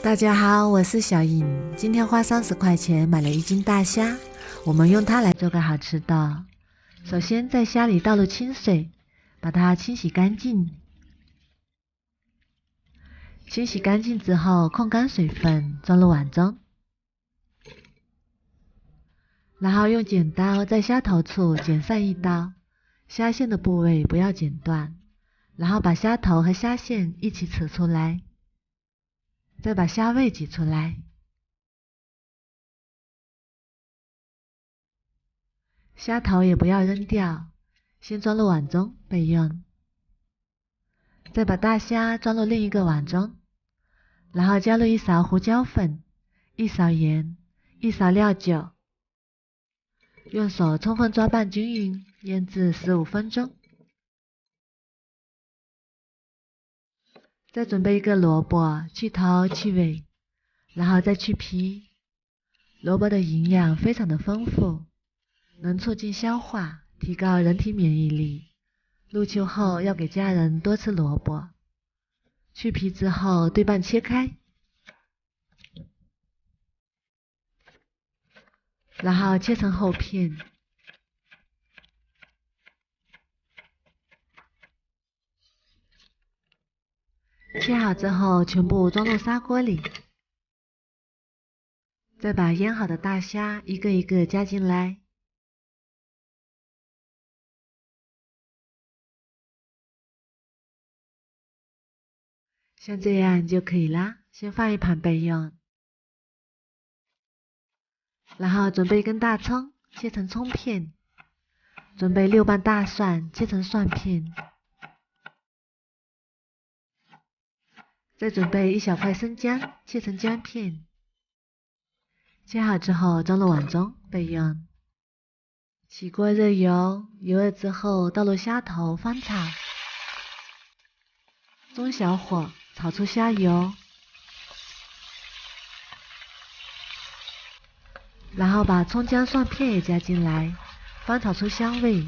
大家好，我是小颖。今天花30块钱买了一斤大虾，我们用它来做个好吃的。首先在虾里倒入清水，把它清洗干净。清洗干净之后，控干水分，装入碗中。然后用剪刀在虾头处剪上一刀，虾线的部位不要剪断。然后把虾头和虾线一起扯出来。再把虾味挤出来，虾头也不要扔掉，先装入碗中备用。再把大虾装入另一个碗中，然后加入1勺胡椒粉、1勺盐、1勺料酒，用手充分抓拌均匀，腌制15分钟。再准备一个萝卜，去头去尾，然后再去皮。萝卜的营养非常的丰富，能促进消化，提高人体免疫力。入秋后要给家人多吃萝卜。去皮之后对半切开，然后切成厚片。切好之后全部装入砂锅里，再把腌好的大虾一个一个加进来。像这样就可以啦，先放一旁备用。然后准备一根大葱，切成葱片。准备6瓣大蒜，切成蒜片。再准备1小块生姜，切成姜片。切好之后装入碗中备用。起锅热油，油热之后倒入虾头翻炒，中小火炒出虾油，然后把葱姜蒜片也加进来，翻炒出香味。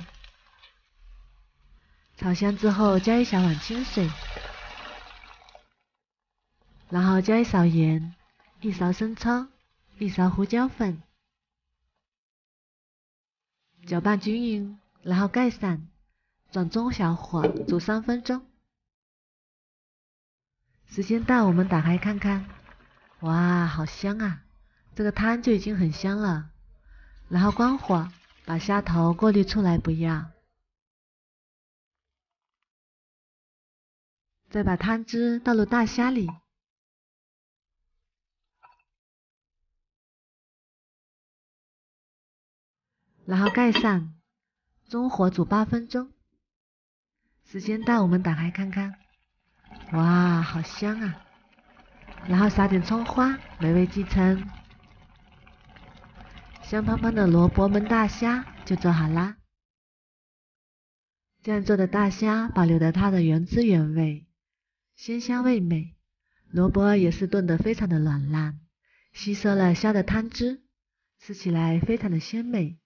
炒香之后加1小碗清水，然后加1勺盐、1勺生抽、1勺胡椒粉，搅拌均匀，然后盖上，转中小火煮3分钟。时间到，我们打开看看，哇，好香啊！这个汤就已经很香了。然后关火，把虾头过滤出来不要。再把汤汁倒入大虾里，然后盖上，中火煮8分钟。时间到，我们打开看看，哇，好香啊！然后撒点葱花，美味继承。香喷喷的萝卜焖大虾就做好啦。这样做的大虾保留了它的原汁原味，鲜香味美。萝卜也是炖得非常的软烂，吸收了虾的汤汁，吃起来非常的鲜美。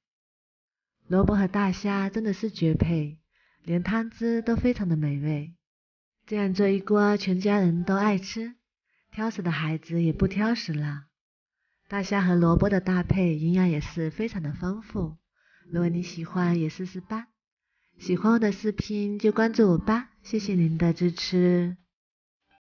萝卜和大虾真的是绝配，连汤汁都非常的美味。这样做一锅，全家人都爱吃，挑食的孩子也不挑食了。大虾和萝卜的搭配营养也是非常的丰富，如果你喜欢也试试吧。喜欢我的视频就关注我吧，谢谢您的支持。